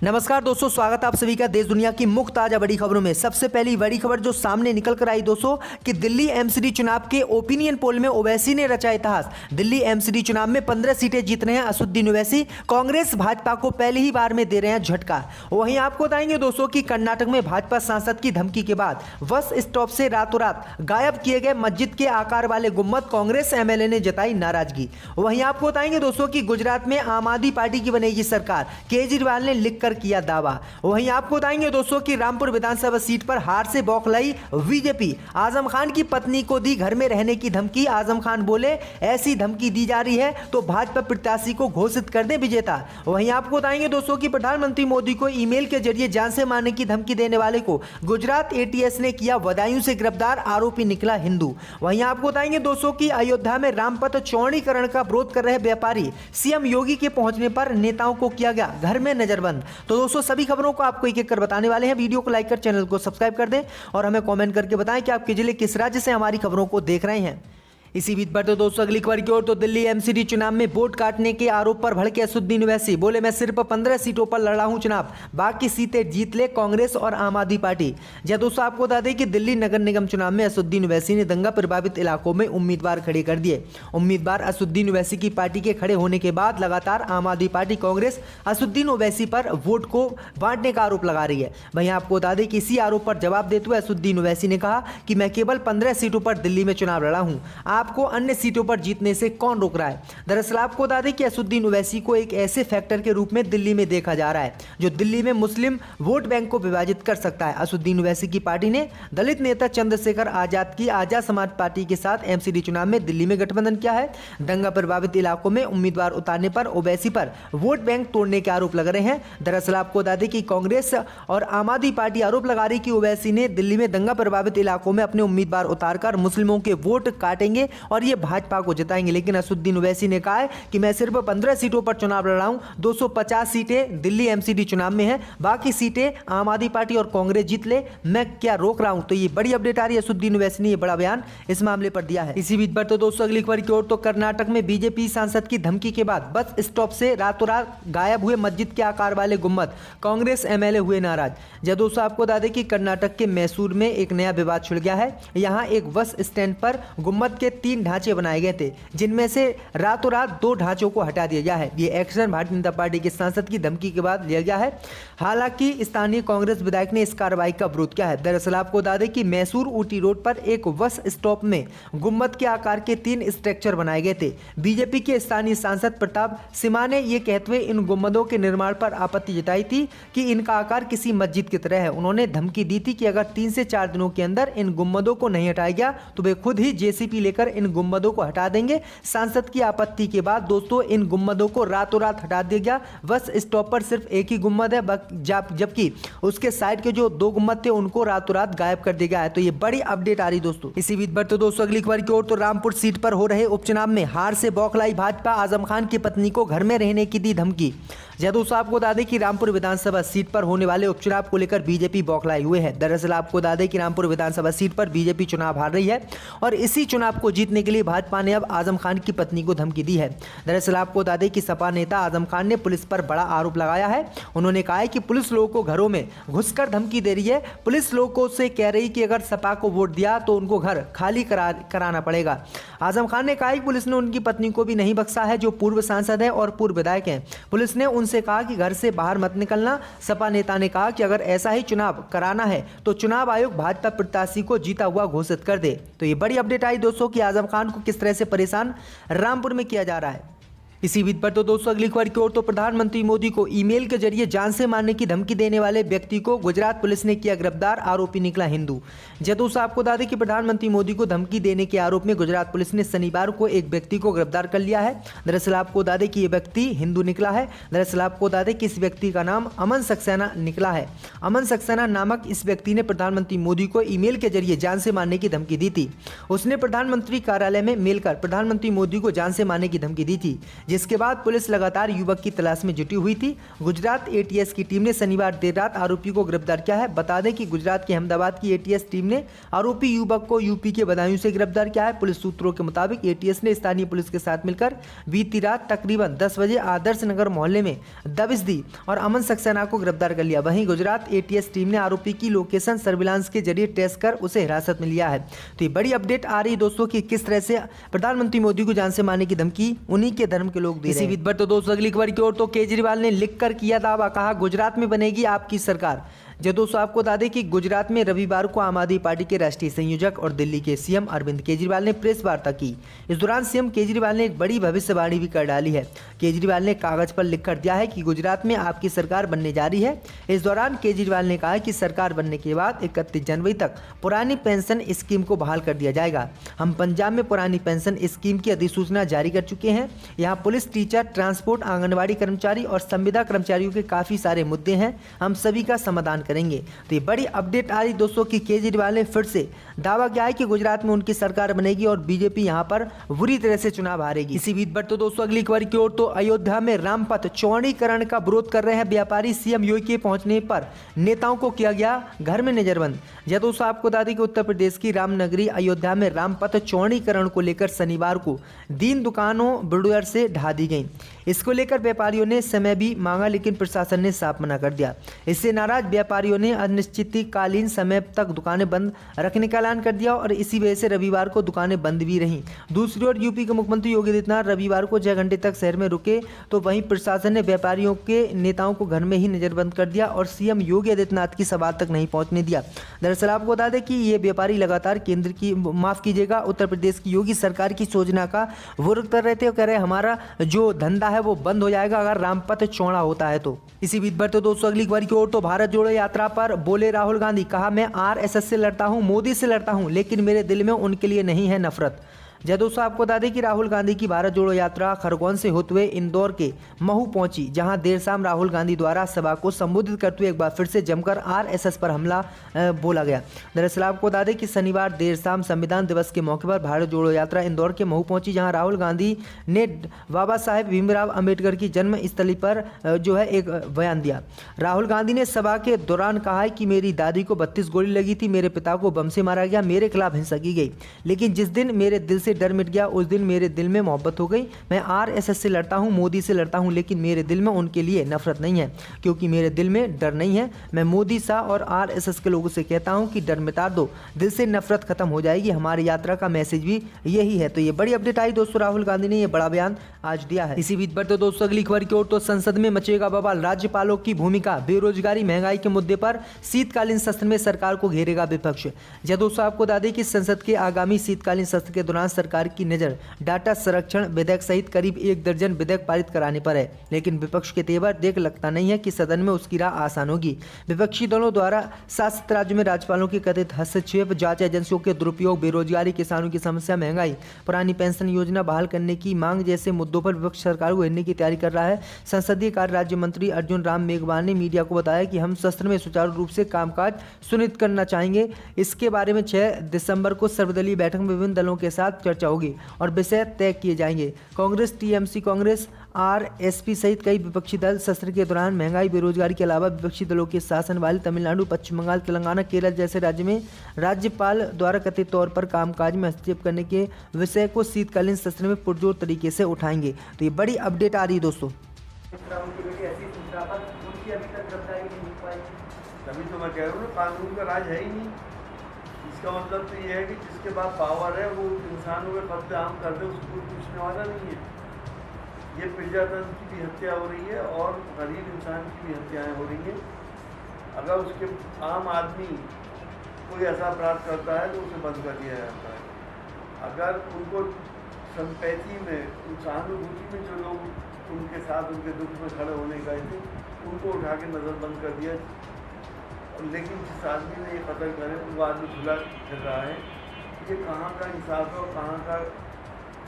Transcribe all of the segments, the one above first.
नमस्कार दोस्तों, स्वागत है आप सभी का देश दुनिया की मुख्य ताजा बड़ी खबरों में। सबसे पहली बड़ी खबर जो सामने निकल कर आई दोस्तों कि दिल्ली एमसीडी चुनाव के ओपिनियन पोल में ओवैसी ने रचा इतिहास। दिल्ली एमसीडी चुनाव में 15 सीटें जीत रहे हैं असदुद्दीन ओवैसी। कांग्रेस भाजपा को पहली ही बार में दे रहे हैं झटका। वहीं आपको बताएंगे दोस्तों कि कर्नाटक में भाजपा सांसद की धमकी के बाद बस स्टॉप से रातों रात गायब किए गए मस्जिद के आकार वाले गुम्बद, कांग्रेस एमएलए ने जताई नाराजगी। वहीं आपको बताएंगे दोस्तों कि गुजरात में आम आदमी पार्टी की बनेगी सरकार, केजरीवाल ने लिखकर किया दावा। वहीं आपको बताएंगे दोस्तों कि रामपुर विधानसभा सीट पर हार से बौखलाई बीजेपी। आजम खान की पत्नी को दी घर में रहने की धमकी। आजम खान बोले ऐसी धमकी दी जा रही है तो भाजपा प्रत्याशी को घोषित कर दे विजेता। वहीं आपको बताएंगे दोस्तों कि प्रधानमंत्री मोदी को ईमेल के जरिए जान से मारने की धमकी देने वाले को गुजरात एटीएस ने किया बदायूं से गिरफ्तार, आरोपी निकला हिंदू। वहीं आपको बताएंगे दोस्तों कि अयोध्या में रामपथ चौड़ीकरण का विरोध कर रहे व्यापारी सीएम योगी के पहुंचने पर नेताओं को किया गया घर में नजरबंद। तो दोस्तों सभी खबरों को आपको एक एक कर बताने वाले हैं। वीडियो को लाइक कर चैनल को सब्सक्राइब कर दें और हमें कमेंट करके बताएं कि आपके जिले किस राज्य से हमारी खबरों को देख रहे हैं। इसी बीच बढ़ते दोस्तों अगली खबर की ओर। तो दिल्ली एमसीडी चुनाव में वोट काटने के आरोप पर भड़के असदुद्दीन ओवैसी। बोले मैं सिर्फ 15 सीटों पर लड़ा हूं चुनाव, बाकी सीटें जीत ले कांग्रेस और आम आदमी पार्टी। जी दोस्तों, आपको बता दें कि दिल्ली नगर निगम चुनाव में असदुद्दीन ओवैसी ने दंगा प्रभावित इलाकों में उम्मीदवार खड़े कर दिए। उम्मीदवार असदुद्दीन ओवैसी की पार्टी के खड़े होने के बाद लगातार आम आदमी पार्टी कांग्रेस असदुद्दीन ओवैसी पर वोट को बांटने का आरोप लगा रही है। वहीं आपको बता दें कि इसी आरोप पर जवाब देते हुए असदुद्दीन ओवैसी ने कहा कि मैं केवल 15 सीटों पर दिल्ली में चुनाव लड़ा हूं, आपको अन्य सीटों पर जीतने से कौन रोक रहा है। दरअसल आपको बता दें कि असदुद्दीन ओवैसी को एक ऐसे फैक्टर के रूप में दिल्ली में देखा जा रहा है जो दिल्ली में मुस्लिम वोट बैंक को विभाजित कर सकता है। असदुद्दीन ओवैसी की पार्टी ने दलित नेता चंद्रशेखर आजाद की आजाद समाज पार्टी के साथ एमसीडी चुनाव में दिल्ली में गठबंधन किया है। दंगा प्रभावित इलाकों में उम्मीदवार उतारने पर ओवैसी पर वोट बैंक तोड़ने के आरोप लग रहे हैं। दरअसल आपको बता दें कि कांग्रेस और आम आदमी पार्टी आरोप लगा रही कि ओवैसी ने दिल्ली में दंगा प्रभावित इलाकों में अपने उम्मीदवार उतारकर मुस्लिमों के वोट काटेंगे और ये भाजपा को जिताएंगे। लेकिन असदुद्दीन ओवैसी ने कहा है कि मैं सिर्फ 15 सीटों पर चुनाव लड़ रहा हूं, 250 सीटें दिल्ली एमसीडी चुनाव में हैं, बाकी सीटें आम आदमी पार्टी और कांग्रेस जीत ले, मैं क्या रोक रहा हूं। तो ये बड़ी अपडेट आ रही है, असदुद्दीन ओवैसी ने ये बड़ा बयान इस मामले पर दिया है। इसी बीच बढ़ते दोस्तों अगली खबर की ओर। तो कर्नाटक में बीजेपी सांसद की धमकी के बाद बस स्टॉप से रातों रात गायब हुए मस्जिद के आकार वाले गुम्बद, कांग्रेस एमएलए हुए नाराज। जब दोस्तों आपको बता दें कि कर्नाटक के मैसूर में एक नया विवाद छिड़ गया है। यहाँ एक बस स्टैंड पर गुम्बद के 3 ढांचे बनाए गए थे, जिनमें से रातों रात 2 ढांचों को हटा दिया गया है। ये एक्शन भारतीय जनता पार्टी के सांसद की धमकी के बाद लिया गया है। हालांकि स्थानीय कांग्रेस विधायक ने इस कार्रवाई का विरोध किया है। दरअसल आपको बता दें कि मैसूर ऊटी रोड पर एक बस स्टॉप में गुम्बद के आकार के 3 स्ट्रक्चर बनाए गए थे। बीजेपी के स्थानीय सांसद प्रताप सिम्हा ने यह कहते हुए इन गुम्बदों के निर्माण पर आपत्ति जताई थी कि इनका आकार किसी मस्जिद की तरह है। उन्होंने धमकी दी थी कि अगर 3 से 4 दिनों के अंदर इन गुम्बदों को नहीं हटाया गया तो वे खुद ही जेसीबी लेकर इन गुम्बदों को हटा देंगे। सांसद की आपत्ति के बाद दोस्तों इन गुम्बदों को रातों रात हटा दिया गया। बस स्टॉप पर सिर्फ एक ही गुम्बद है, जबकि उसके साइड के जो 2 गुम्बद थे उनको रातों रात गायब कर दिया गया है। तो ये बड़ी अपडेट आ रही दोस्तों। इसी बीच बढ़ते दोस्तों अगली खबर की ओर। तो रामपुर सीट पर हो रहे उपचुनाव में हार से बौखलाई भाजपा। आजम खान की पत्नी को घर में रहने की दी धमकी। दोस्तों आपको बता दें कि रामपुर विधानसभा सीट पर होने वाले उपचुनाव को लेकर बीजेपी बौखलाई हुए है। दरअसल आपको बता दें कि रामपुर विधानसभा सीट पर बीजेपी चुनाव हार रही है और इसी चुनाव को जीतने के लिए भाजपा ने अब आजम खान की पत्नी को धमकी दी है। दरअसल आपको बता दें कि सपा नेता आजम खान ने पुलिस पर बड़ा आरोप लगाया है। उन्होंने कहा है कि पुलिस लोगों को घरों में घुसकर धमकी दे रही है। पुलिस लोगों से कह रही कि अगर सपा को वोट दिया तो उनको घर खाली कराना पड़ेगा। आजम खान ने कहा कि पुलिस ने उनकी पत्नी को भी नहीं बख्शा है, जो पूर्व सांसद है और पूर्व विधायक हैं। पुलिस ने उनसे कहा कि घर से बाहर मत निकलना। सपा नेता ने कहा कि अगर ऐसा ही चुनाव कराना है तो चुनाव आयोग भाजपा प्रत्याशी को जीता हुआ घोषित कर दे। तो ये बड़ी अपडेट आई दोस्तों कि आजम खान को किस तरह से परेशान रामपुर में किया जा रहा है। इसी बीच पर तो दोस्तों अगली खबर की ओर। तो प्रधानमंत्री मोदी को ईमेल के जरिए जान से मारने की धमकी देने वाले व्यक्ति को गुजरात पुलिस ने किया गिरफ्तार, आरोपी निकला हिंदू। दोस्तों आपको बता दें कि प्रधानमंत्री मोदी को धमकी देने के आरोप में गुजरात पुलिस ने शनिवार को एक व्यक्ति को गिरफ्तार कर लिया है। दरअसल आपको बता दें कि यह व्यक्ति हिंदू निकला है। दरअसल आपको बता दें कि इस व्यक्ति का नाम अमन सक्सेना निकला है। अमन सक्सेना नामक इस व्यक्ति ने प्रधानमंत्री मोदी को ईमेल के जरिए जान से मारने की धमकी दी थी। उसने प्रधानमंत्री कार्यालय में मेल कर प्रधानमंत्री मोदी को जान से मारने की धमकी दी थी। जिसके बाद पुलिस लगातार युवक की तलाश में जुटी हुई थी। गुजरात एटीएस की टीम ने शनिवार देर रात आरोपी को गिरफ्तार किया है। बता दें कि गुजरात की अहमदाबाद की एटीएस टीम ने आरोपी युवक को यूपी के बदायूं से गिरफ्तार किया है। पुलिस सूत्रों के मुताबिक एटीएस ने स्थानीय पुलिस के साथ मिलकर बीती रात तकरीबन 10 बजे आदर्श नगर मोहल्ले में दबिश दी और अमन सक्सेना को गिरफ्तार कर लिया। वहीं गुजरात एटीएस टीम ने आरोपी की लोकेशन सर्विलांस के जरिए ट्रेस कर उसे हिरासत में लिया है। तो ये बड़ी अपडेट आ रही दोस्तों कि किस तरह से प्रधानमंत्री मोदी को जान से मारने की धमकी उन्हीं के धर्म के लोग दे रहे हैं। इसी बीच तो दोस्तों अगली खबर की ओर तो केजरीवाल ने लिखकर किया दावा, कहा गुजरात में बनेगी आपकी सरकार। जो दोस्तों आपको बता दें कि गुजरात में रविवार को आम आदमी पार्टी के राष्ट्रीय संयोजक और दिल्ली के सीएम अरविंद केजरीवाल ने प्रेस वार्ता की। इस दौरान सीएम केजरीवाल ने एक बड़ी भविष्यवाणी भी कर डाली है। केजरीवाल ने कागज पर लिखकर दिया है कि गुजरात में आपकी सरकार बनने जा रही है। इस दौरान केजरीवाल ने कहा कि सरकार बनने के बाद 31 जनवरी तक पुरानी पेंशन स्कीम को बहाल कर दिया जाएगा। हम पंजाब में पुरानी पेंशन स्कीम की अधिसूचना जारी कर चुके हैं। यहाँ पुलिस, टीचर, ट्रांसपोर्ट, आंगनबाड़ी कर्मचारी और संविदा कर्मचारियों के काफ़ी सारे मुद्दे हैं, हम सभी का समाधान करेंगे। तो ये बड़ी अपडेट आ रही दोस्तों कि केजरीवाल ने फिर से दावा किया है कि गुजरात में उनकी सरकार बनेगी और बीजेपी यहां पर बुरी तरह से चुनाव हारेगी। इसी बीच पर तो दोस्तों अगली खबर की ओर तो अयोध्या में रामपथ चौड़ीकरण का विरोध कर रहे हैं व्यापारी। सीएम योगी के पहुंचने पर नेताओं को किया गया घर में नजरबंद। यह दोस्तों आपको बता दें कि उत्तर प्रदेश की रामनगरी अयोध्या में रामपथ चौड़ीकरण को लेकर शनिवार को 3 दुकानों बुलडोजर से ढा दी गई। इसको लेकर व्यापारियों ने समय भी मांगा, लेकिन प्रशासन ने साफ मना कर दिया। इससे नाराज व्यापारियों ने अनिश्चितकालीन समय तक दुकानें बंद रखने का ऐलान कर दिया और इसी वजह से रविवार को दुकानें बंद भी रहीं। दूसरी ओर यूपी के मुख्यमंत्री योगी आदित्यनाथ रविवार को 6 घंटे तक शहर में रुके, तो वहीं प्रशासन ने व्यापारियों के नेताओं को घर में ही नजरबंद कर दिया और सीएम योगी आदित्यनाथ की सभा तक नहीं पहुंचने दिया। दरअसल आपको बता दें कि ये व्यापारी लगातार केंद्र की उत्तर प्रदेश की योगी सरकार की योजना का विरोध कर रहे थे और कह रहे हमारा जो धंधा है वो बंद हो जाएगा अगर रामपथ चौड़ा होता है तो। इसी बीच पर तो दोस्तों अगली खबर की ओर तो भारत जोड़ो यात्रा पर बोले राहुल गांधी, कहा मैं आरएसएस से लड़ता हूं, मोदी से लड़ता हूं, लेकिन मेरे दिल में उनके लिए नहीं है नफरत। जय दोस्तों आपको बता दें कि राहुल गांधी की भारत जोड़ो यात्रा खरगोन से होते हुए इंदौर के महू पहुंची, जहां देर शाम राहुल गांधी द्वारा सभा को संबोधित करते हुए एक बार फिर से जमकर आरएसएस पर हमला बोला गया। दरअसल आपको बता दें कि शनिवार देर शाम संविधान दिवस के मौके पर भारत जोड़ो यात्रा इंदौर के महू पहुंची, जहां राहुल गांधी ने बाबा साहेब भीमराव अम्बेडकर की जन्मस्थली पर जो है एक बयान दिया। राहुल गांधी ने सभा के दौरान कहा है कि मेरी दादी को 32 गोली लगी थी, मेरे पिता को बम से मारा गया, मेरे खिलाफ हिंसा की गई, लेकिन जिस दिन मेरे दिल से डर मिट गया उस दिन मेरे दिल में मोहब्बत हो गई। मैं आरएसएस से लड़ता हूं, मोदी से लड़ता हूं, लेकिन मेरे दिल में उनके लिए नफरत नहीं है, क्योंकि मेरे दिल में डर नहीं है। मैं मोदी शाह और आरएसएस के लोगों से कहता हूं कि डर मिटा दो, दिल से नफरत खत्म हो जाएगी। हमारी यात्रा का मैसेज भी यही है। तो ये बड़ी अपडेट आई दोस्तों, राहुल गांधी ने ये बड़ा बयान आज दिया है। इसी बीच पर तो दोस्तों अगली खबर की ओर तो संसद में मचेगा बवाल, राज्यपालों की भूमिका, बेरोजगारी, महंगाई के मुद्दे पर शीतकालीन सत्र में सरकार को घेरेगा विपक्ष। जब दोस्तों आपको बता दें कि संसद के आगामी शीतकालीन सत्र के दौरान सरकार की नजर डाटा संरक्षण विधेयक सहित करीब 1 दर्जन विधेयक पारित कराने पर है, लेकिन विपक्ष के तेवर देख लगता नहीं है कि सदन में उसकी राह आसान होगी। विपक्षी दलों द्वारा शासित राज्यों में राज्यपालों के कथित हस्तक्षेप, जांच एजेंसियों के दुरुपयोग, बेरोजगारी, किसानों की समस्या, महंगाई, पुरानी पेंशन योजना बहाल करने की मांग जैसे मुद्दों पर विपक्ष सरकार को घेरने की तैयारी कर रहा है। संसदीय कार्य राज्य मंत्री अर्जुन राम मेघवाल ने मीडिया को बताया कि हम सत्र में सुचारू रूप से कामकाज सुनिश्चित करना चाहेंगे। इसके बारे में 6 दिसंबर को सर्वदलीय बैठक में विभिन्न दलों के साथ चर्चा होगी और विषय तय किए जाएंगे। कांग्रेस, टीएमसी, कांग्रेस, आरएसपी सहित कई विपक्षी दल सत्र के दौरान महंगाई, बेरोजगारी के अलावा विपक्षी दलों के शासन वाले तमिलनाडु, पश्चिम बंगाल, तेलंगाना, केरल जैसे राज्य में राज्यपाल द्वारा कथित तौर पर कामकाज में हस्तक्षेप करने के विषय को शीतकालीन सत्र में पुरजोर तरीके से उठाएंगे। तो ये बड़ी अपडेट आ रही है दोस्तों। तभी तो मैं कह रहा हूँ कानून का राज है ही नहीं। इसका मतलब तो ये है कि जिसके पास पावर है वो इंसानों के कब्जे आम कर दे, उसको पूछने वाला नहीं है। ये प्रजातंत्र की भी हत्या हो रही है और गरीब इंसान की भी हत्याएं हो रही हैं। अगर उसके आम आदमी कोई ऐसा अपराध करता है तो उसे बंद कर दिया जाता है। अगर उनको संपैथी में, सहानुभूति में जो लोग उनके साथ उनके दुख में खड़े होने गए थे उनको उठा के नज़रबंद कर दिया। लेकिन जिस आदमी ने ये कत्ल करे वो आदमी खुला फिर रहा है। ये कहाँ का इंसाफ है और कहाँ का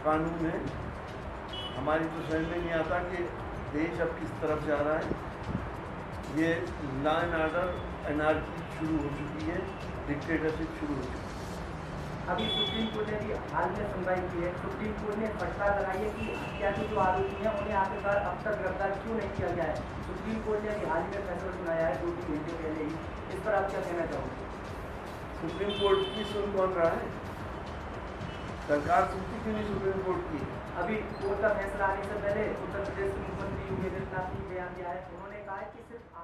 कानून है, हमारी तो समझ में नहीं आता कि देश अब किस तरफ जा रहा है। ये लॉ एंड ऑर्डर एनार्की शुरू हो चुकी है, डिक्टेटरशिप शुरू हो चुकी है। अभी सुप्रीम कोर्ट ने भी हाल में सुनवाई की है। सुप्रीम कोर्ट ने फटकार लगाई है कि हत्या के जो आरोपी हैं उन्हें आखिरकार अब तक गिरफ्तार क्यों नहीं किया गया है। सुप्रीम कोर्ट ने अभी हाल में फैसला सुनाया है 2-3 घंटे पहले ही। इस पर आप क्या कहना चाहोगे? सुप्रीम कोर्ट की सुन कौन रहा है? सरकार सुनती क्यों नहीं सुप्रीम कोर्ट की? अभी कोर्ट का फैसला आने से पहले उत्तर प्रदेश के मुख्यमंत्री योगी आदित्यनाथ ने बयान दिया है। उन्होंने कहा है कि सिर्फ